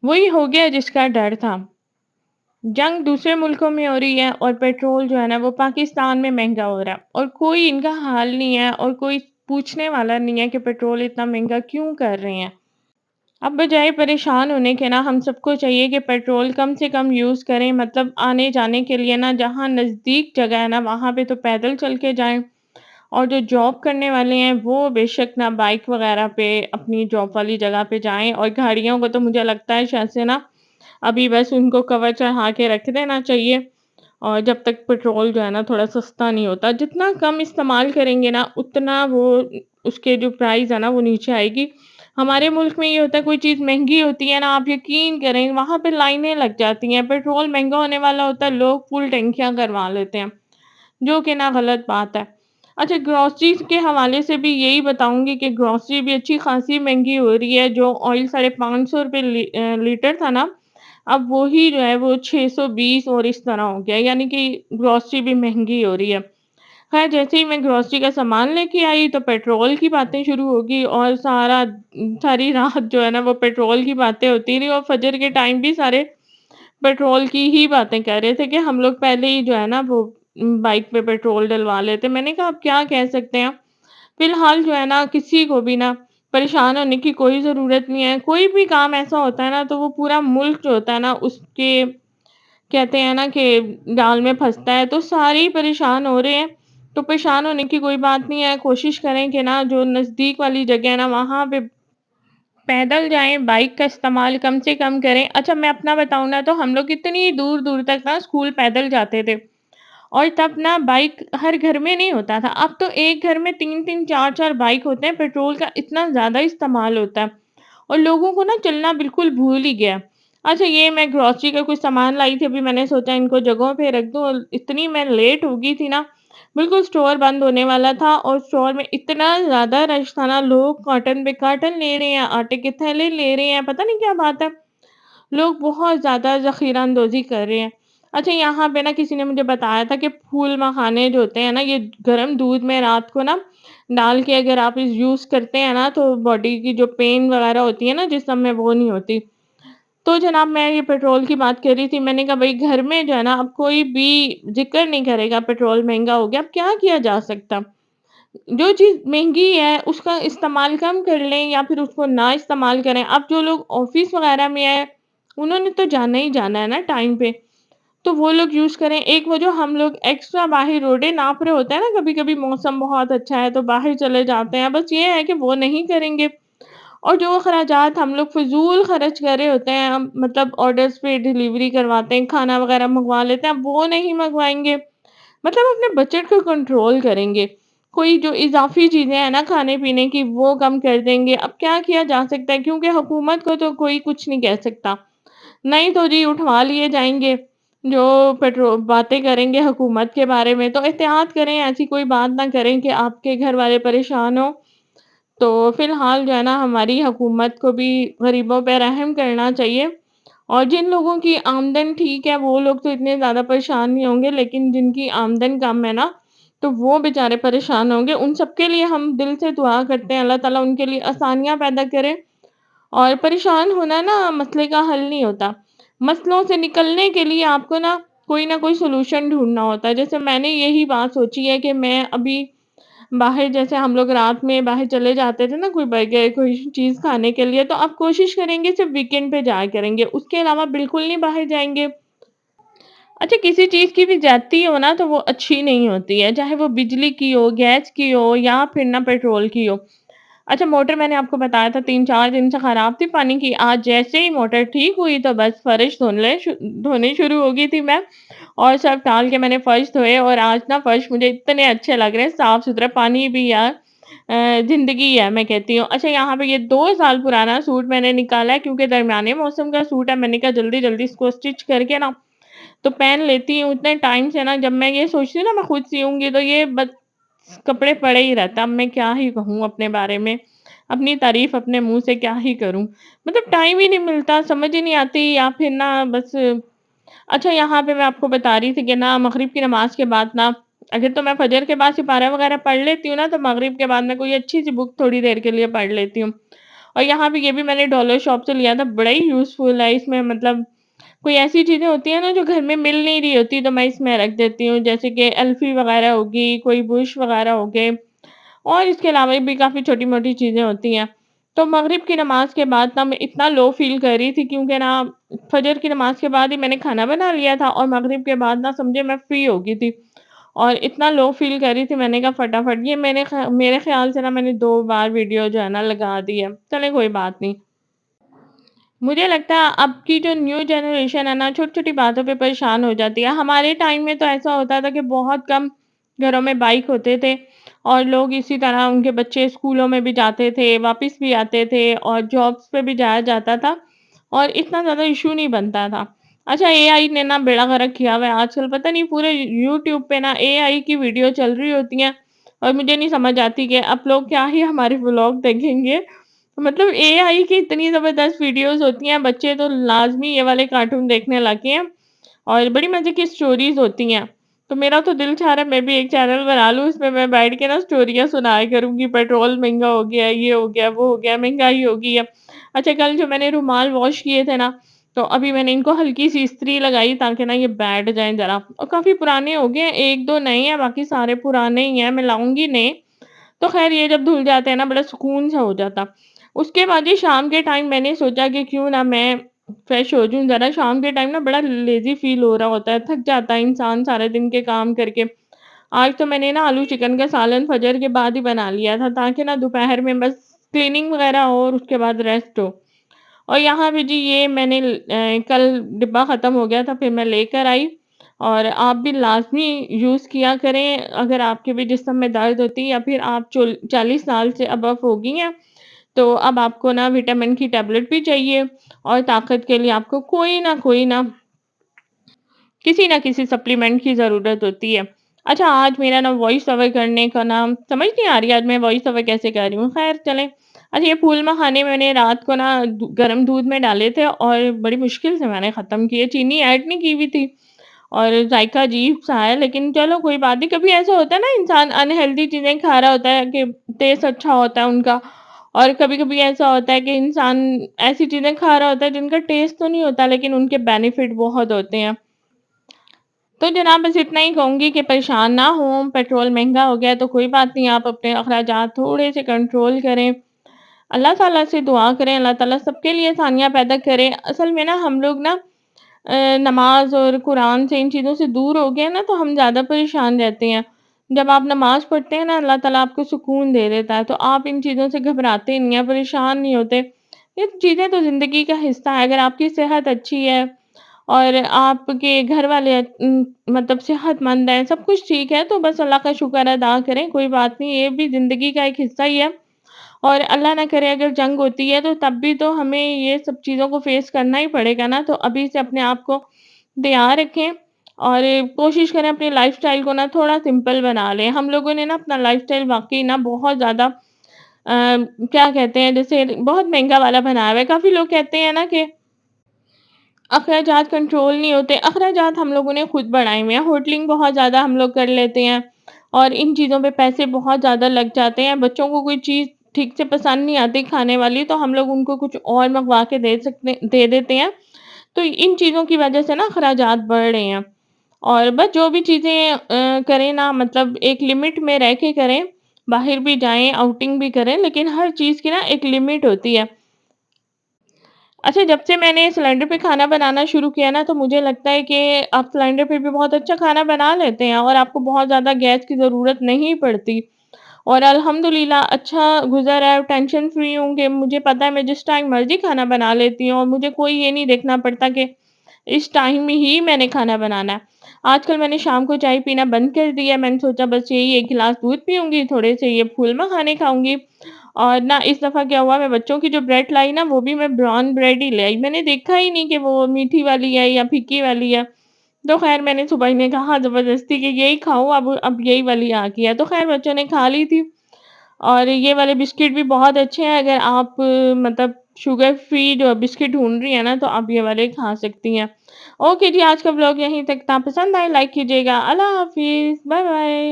وہی ہو گیا جس کا ڈر تھا۔ جنگ دوسرے ملکوں میں ہو رہی ہے اور پیٹرول جو ہے نا وہ پاکستان میں مہنگا ہو رہا ہے، اور کوئی ان کا حال نہیں ہے اور کوئی پوچھنے والا نہیں ہے کہ پیٹرول اتنا مہنگا کیوں کر رہے ہیں۔ اب بجائے پریشان ہونے کے نا ہم سب کو چاہیے کہ پیٹرول کم سے کم یوز کریں، مطلب آنے جانے کے لیے نا جہاں نزدیک جگہ ہے نا وہاں پہ تو پیدل چل کے جائیں، اور جو جاب کرنے والے ہیں وہ بے شک نا بائک وغیرہ پہ اپنی جاب والی جگہ پہ جائیں، اور گاڑیوں کو تو مجھے لگتا ہے شاید سے نا ابھی بس ان کو کور چڑھا کے رکھ دینا چاہیے، اور جب تک پیٹرول جو ہے نا تھوڑا سستا نہیں ہوتا، جتنا کم استعمال کریں گے نا اتنا وہ اس کے جو پرائز ہے نا وہ نیچے آئے گی۔ ہمارے ملک میں یہ ہوتا ہے کوئی چیز مہنگی ہوتی ہے نا، آپ یقین کریں وہاں پہ لائنیں لگ جاتی ہیں، پیٹرول مہنگا ہونے والا ہوتا ہے لوگ فل ٹینکیاں کروا لیتے ہیں، جو کہ نا غلط بات ہے۔ اچھا گروسریز کے حوالے سے بھی یہی بتاؤں گی کہ گروسری بھی اچھی خاصی مہنگی ہو رہی ہے، جو آئل 550 روپے لیٹر تھا نا، اب وہی جو ہے وہ 620 اور اس طرح ہو گیا، یعنی کہ گروسری بھی مہنگی ہو رہی ہے۔ خیر جیسے ہی میں گروسری کا سامان لے کے آئی تو پیٹرول کی باتیں شروع ہوگی، اور ساری رات جو ہے نا وہ پیٹرول کی باتیں ہوتی رہی، اور فجر کے ٹائم بھی سارے پیٹرول کی ہی باتیں کر رہے تھے کہ ہم لوگ پہلے ہی جو ہے نا وہ بائک پہ پیٹرول ڈلوا لیتے۔ میں نے کہا اب کیا کہہ سکتے ہیں، فی الحال جو ہے نا کسی کو بھی نا پریشان ہونے کی کوئی ضرورت نہیں ہے۔ کوئی بھی کام ایسا ہوتا ہے نا تو وہ پورا ملک جو ہوتا ہے نا اس کے کہتے ہیں نا کہ جال میں پھنستا ہے، تو سارے ہی پریشان ہو رہے ہیں، تو پریشان ہونے کی کوئی بات نہیں ہے۔ کوشش کریں کہ نا جو نزدیک والی جگہ ہے نا وہاں پہ پیدل جائیں، بائک کا استعمال کم سے کم کریں۔ اچھا میں اپنا بتاؤں نا تو ہم لوگ اتنی دور دور تک نا اسکول پیدل جاتے تھے، اور تب نا بائک ہر گھر میں نہیں ہوتا تھا، اب تو ایک گھر میں 3 3 4 4 بائک ہوتے ہیں، پیٹرول کا اتنا زیادہ استعمال ہوتا ہے اور لوگوں کو نا چلنا بالکل بھول ہی گیا۔ اچھا یہ میں گروسری کا کچھ سامان لائی تھی، ابھی میں نے سوچا ان کو جگہوں پہ رکھ دوں، اور اتنی میں لیٹ ہو گئی تھی نا، بالکل اسٹور بند ہونے والا تھا، اور اسٹور میں اتنا زیادہ رش تھا نا، لوگ کارٹن پہ کارٹن لے رہے ہیں، آٹے کے تھیلے لے رہے ہیں، پتہ نہیں کیا بات ہے، لوگ بہت زیادہ ذخیرہ اندوزی کر رہے ہیں۔ اچھا یہاں پہ نا کسی نے مجھے بتایا تھا کہ پھول مکھانے جو ہوتے ہیں نا یہ گرم دودھ میں رات کو نا ڈال کے اگر آپ اس یوز کرتے ہیں نا تو باڈی کی جو پین وغیرہ ہوتی ہے نا جسم میں وہ نہیں ہوتی۔ تو جناب میں یہ پیٹرول کی بات کر رہی تھی، میں نے کہا بھائی گھر میں جو ہے نا اب کوئی بھی ذکر نہیں کرے گا پیٹرول مہنگا ہو گیا، اب کیا کیا جا سکتا، جو چیز مہنگی ہے اس کا استعمال کم کر لیں یا پھر اس کو نہ استعمال کریں۔ اب جو لوگ آفس وغیرہ میں ہیں انہوں نے تو جانا ہی جانا ہے نا ٹائم پہ، تو وہ لوگ یوز کریں۔ ایک وہ جو ہم لوگ ایکسٹرا باہر روڈیں ناپ رہے ہوتے ہیں نا، کبھی کبھی موسم بہت اچھا ہے تو باہر چلے جاتے ہیں، بس یہ ہے کہ وہ نہیں کریں گے۔ اور جو اخراجات ہم لوگ فضول خرچ کر رہے ہوتے ہیں، ہم مطلب آرڈرز پہ ڈیلیوری کرواتے ہیں، کھانا وغیرہ منگوا لیتے ہیں، وہ نہیں منگوائیں گے، مطلب اپنے بجٹ کو کنٹرول کریں گے۔ کوئی جو اضافی چیزیں ہیں نا کھانے پینے کی وہ کم کر دیں گے۔ اب کیا کیا جا سکتا ہے، کیونکہ حکومت کو تو کوئی کچھ نہیں کہہ سکتا، نہیں تو جی اٹھوا لیے جائیں گے، جو پیٹرول باتیں کریں گے حکومت کے بارے میں، تو احتیاط کریں، ایسی کوئی بات نہ کریں کہ آپ کے گھر والے پریشان ہوں۔ تو فی الحال جو ہے نا ہماری حکومت کو بھی غریبوں پہ رحم کرنا چاہیے، اور جن لوگوں کی آمدن ٹھیک ہے وہ لوگ تو اتنے زیادہ پریشان نہیں ہوں گے، لیکن جن کی آمدن کم ہے نا تو وہ بیچارے پریشان ہوں گے۔ ان سب کے لیے ہم دل سے دعا کرتے ہیں اللہ تعالیٰ ان کے لیے آسانیاں پیدا کرے، اور پریشان ہونا نا مسئلے کا حل نہیں ہوتا، مسئلوں سے نکلنے کے لیے آپ کو نہ کوئی سولوشن ڈھونڈنا ہوتا ہے۔ جیسے میں نے یہی بات سوچی ہے کہ میں ابھی باہر، جیسے ہم لوگ رات میں باہر چلے جاتے تھے نا کوئی برگر کوئی چیز کھانے کے لیے، تو آپ کوشش کریں گے صرف ویکینڈ پہ جایا کریں گے، اس کے علاوہ بالکل نہیں باہر جائیں گے۔ اچھا کسی چیز کی بھی زیادتی ہو نا تو وہ اچھی نہیں ہوتی ہے، چاہے وہ بجلی کی ہو، گیس کی ہو، یا پھر نہ پیٹرول کی ہو۔ اچھا موٹر میں نے آپ کو بتایا تھا 3 4 دن سے خراب تھی پانی کی، آج جیسے ہی موٹر ٹھیک ہوئی تو بس فرش دھونے شروع ہو گئی تھی میں، اور سب ڈال کے میں نے فرش دھوئے، اور آج نا فرش مجھے اتنے اچھے لگ رہے ہیں، صاف ستھرا پانی بھی یار زندگی ہے میں کہتی ہوں۔ اچھا یہاں پہ یہ 2 سال پرانا سوٹ میں نے نکالا ہے، کیونکہ درمیانے موسم کا سوٹ ہے، میں نے کہا جلدی جلدی اس کو اسٹچ کر کے نا تو پہن لیتی ہوں۔ اتنے ٹائم سے نا جب میں یہ سوچتی ہوں نا میں خود سیوں گی تو یہ بس کپڑے پڑے ہی رہتا، اب میں کیا ہی کہوں اپنے بارے میں، اپنی تعریف اپنے منہ سے کیا ہی کروں، مطلب ٹائم ہی نہیں ملتا، سمجھ ہی نہیں آتی، یا پھر نا بس۔ اچھا یہاں پہ میں آپ کو بتا رہی تھی کہ نا مغرب کی نماز کے بعد نا اگر تو میں فجر کے بعد سپارہ وغیرہ پڑھ لیتی ہوں نا تو مغرب کے بعد میں کوئی اچھی سی بک تھوڑی دیر کے لیے پڑھ لیتی ہوں، اور یہاں پہ یہ بھی میں نے ڈالر شاپ سے لیا تھا، بڑا ہی یوزفل ہے، اس میں مطلب کوئی ایسی چیزیں ہوتی ہیں نا جو گھر میں مل نہیں رہی ہوتی، تو میں اس میں رکھ دیتی ہوں، جیسے کہ ایلفی وغیرہ ہوگی، کوئی برش وغیرہ ہو گئے، اور اس کے علاوہ بھی کافی چھوٹی موٹی چیزیں ہوتی ہیں۔ تو مغرب کی نماز کے بعد نا میں اتنا لو فیل کر رہی تھی، کیونکہ نا فجر کی نماز کے بعد ہی میں نے کھانا بنا لیا تھا، اور مغرب کے بعد نا سمجھے میں فری ہو گئی تھی، اور اتنا لو فیل کر رہی تھی، میں نے کہا فٹافٹ یہ میرے خیال سے نا میں نے 2 بار ویڈیو جو ہے نا لگا دی ہے، چلے کوئی بات نہیں۔ مجھے لگتا ہے اب کی جو نیو جنریشن ہے نا چھوٹی چھوٹی باتوں پہ پریشان ہو جاتی ہے۔ ہمارے ٹائم میں تو ایسا ہوتا تھا کہ بہت کم گھروں میں بائک ہوتے تھے، اور لوگ اسی طرح ان کے بچے اسکولوں میں بھی جاتے تھے، واپس بھی آتے تھے، اور جابس پہ بھی جایا جاتا تھا، اور اتنا زیادہ ایشو نہیں بنتا تھا۔ اچھا اے آئی نے نا بیڑا غرق کیا ہوا ہے آج کل، پتہ نہیں پورے یوٹیوب پہ نا اے آئی کی ویڈیو چل رہی ہوتی ہیں، اور مجھے نہیں سمجھ آتی کہ اب لوگ کیا ہی ہمارے ولاگ دیکھیں گے۔ مطلب اے آئی کی اتنی زبردست ویڈیوز ہوتی ہیں، بچے تو لازمی یہ والے کارٹون دیکھنے لگے ہیں، اور بڑی مزے کی سٹوریز ہوتی ہیں۔ تو میرا تو دل چاہ رہا ہے میں بھی ایک چینل بنا لوں، اس میں بیٹھ کے نا سٹوریاں سنایا کروں گی، پیٹرول مہنگا ہو گیا، یہ ہو گیا، وہ ہو گیا، مہنگائی ہو گئی ہے۔ اچھا کل جو میں نے رومال واش کیے تھے نا، تو ابھی میں نے ان کو ہلکی سی استری لگائی تاکہ نا یہ بیٹھ جائیں ذرا، اور کافی پرانے ہو گئے ہیں، 1 2 نئے ہیں، باقی سارے پرانے ہی ہیں، میں لاؤں گی نئے۔ تو خیر یہ جب دھل جاتے ہیں نا بڑا سکون سا ہو جاتا۔ اس کے بعد یہ شام کے ٹائم میں نے سوچا کہ کیوں نہ میں فریش ہو جوں ذرا، شام کے ٹائم نا بڑا لیزی فیل ہو رہا ہوتا ہے، تھک جاتا ہے انسان سارے دن کے کام کر کے۔ آج تو میں نے نا آلو چکن کا سالن فجر کے بعد ہی بنا لیا تھا، تاکہ نا دوپہر میں بس کلیننگ وغیرہ ہو اور اس کے بعد ریسٹ ہو۔ اور یہاں پہ جی یہ میں نے کل ڈبہ ختم ہو گیا تھا، پھر میں لے کر آئی، اور آپ بھی لازمی یوز کیا کریں اگر آپ کے بھی جسم میں درد ہوتی ہے، یا پھر آپ 40 سال سے ابو ہو گئی ہیں، تو اب آپ کو نا وٹامن کی ٹیبلٹ بھی چاہیے، اور طاقت کے لیے آپ کو کوئی نہ کسی نہ کسی سپلیمنٹ کی ضرورت ہوتی ہے۔ اچھا آج میرا نا وائس اوور کرنے کا نام سمجھ نہیں آ رہی آج میں وائس اوور کیسے کر رہی ہوں، خیر چلیں۔ اچھا یہ پھول مکھانے میں نے رات کو نا گرم دودھ میں ڈالے تھے، اور بڑی مشکل سے میں نے ختم کیے، چینی ایڈ نہیں کی ہوئی تھی، اور ذائقہ عجیب سا ہے، لیکن چلو کوئی بات نہیں، کبھی ایسا ہوتا ہے نا انسان انہیلدی چیزیں کھا رہا ہوتا ہے کہ ٹیسٹ اچھا ہوتا ہے ان کا، اور کبھی کبھی ایسا ہوتا ہے کہ انسان ایسی چیزیں کھا رہا ہوتا ہے جن کا ٹیسٹ تو نہیں ہوتا لیکن ان کے بینیفٹ بہت ہوتے ہیں۔ تو جناب بس اتنا ہی کہوں گی کہ پریشان نہ ہوں، پیٹرول مہنگا ہو گیا ہے تو کوئی بات نہیں، آپ اپنے اخراجات تھوڑے سے کنٹرول کریں، اللہ تعالیٰ سے دعا کریں، اللہ تعالیٰ سب کے لیے آسانیاں پیدا کریں۔ اصل میں نا ہم لوگ نا نماز اور قرآن سے ان چیزوں سے دور ہو گئے نا، تو ہم زیادہ پریشان رہتے ہیں۔ جب آپ نماز پڑھتے ہیں نا اللہ تعالیٰ آپ کو سکون دے دیتا ہے، تو آپ ان چیزوں سے گھبراتے نہیں ہیں، پریشان نہیں ہوتے۔ یہ چیزیں تو زندگی کا حصہ ہے، اگر آپ کی صحت اچھی ہے اور آپ کے گھر والے مطلب صحت مند ہیں، سب کچھ ٹھیک ہے، تو بس اللہ کا شکر ادا کریں، کوئی بات نہیں، یہ بھی زندگی کا ایک حصہ ہی ہے۔ اور اللہ نہ کرے اگر جنگ ہوتی ہے تو تب بھی تو ہمیں یہ سب چیزوں کو فیس کرنا ہی پڑے گا نا، تو ابھی سے اپنے آپ کو تیار رکھیں، اور کوشش کریں اپنی لائف سٹائل کو نا تھوڑا سمپل بنا لیں۔ ہم لوگوں نے نا اپنا لائف سٹائل واقعی نا بہت زیادہ کیا کہتے ہیں جیسے بہت مہنگا والا بنایا ہوا ہے۔ کافی لوگ کہتے ہیں نا کہ اخراجات کنٹرول نہیں ہوتے، اخراجات ہم لوگوں نے خود بڑھائے ہوئے ہیں، ہوٹلنگ بہت زیادہ ہم لوگ کر لیتے ہیں، اور ان چیزوں پہ پیسے بہت زیادہ لگ جاتے ہیں۔ بچوں کو کوئی چیز ٹھیک سے پسند نہیں آتی کھانے والی، تو ہم لوگ ان کو کچھ اور منگوا کے دے دیتے ہیں، تو ان چیزوں کی وجہ سے نا اخراجات بڑھ رہے ہیں۔ اور بس جو بھی چیزیں کریں نا مطلب ایک لمٹ میں رہ کے کریں، باہر بھی جائیں آؤٹنگ بھی کریں، لیکن ہر چیز کی نا ایک لمٹ ہوتی ہے۔ اچھا جب سے میں نے سلنڈر پہ کھانا بنانا شروع کیا نا، تو مجھے لگتا ہے کہ آپ سلنڈر پہ بھی بہت اچھا کھانا بنا لیتے ہیں، اور آپ کو بہت زیادہ گیس کی ضرورت نہیں پڑتی، اور الحمدللہ اچھا گزر رہا ہے، ٹینشن فری ہوں کہ مجھے پتہ ہے میں جس ٹائم مرضی کھانا بنا لیتی ہوں، اور مجھے کوئی یہ نہیں دیکھنا پڑتا کہ اس ٹائم ہی میں نے کھانا بنانا ہے۔ آج کل میں نے شام کو چائے پینا بند کر دیا، میں نے سوچا بس یہی 1 گلاس دودھ پیوں گی، تھوڑے سے یہ پھول مکھانے کھاؤں گی، اور نہ اس دفعہ کیا ہوا میں بچوں کی جو بریڈ لائی نا وہ بھی میں براؤن بریڈ ہی لے آئی، میں نے دیکھا ہی نہیں کہ وہ میٹھی والی ہے یا پھیکی والی ہے، تو خیر میں نے صبح ہی نے کہا زبردستی کہ یہی کھاؤں، اب یہی والی آ گئی ہے، تو خیر بچوں نے کھا لی تھی۔ اور یہ والے بسکٹ بھی بہت اچھے ہیں، اگر آپ مطلب شوگر فری جو بسکٹ ڈھونڈ رہی ہیں نا تو آپ یہ والے کھا سکتی ہیں۔ اوکے جی آج کا ولاگ یہیں تک تھا، پسند آئے لائک کیجیے گا، اللہ حافظ، بائے بائے۔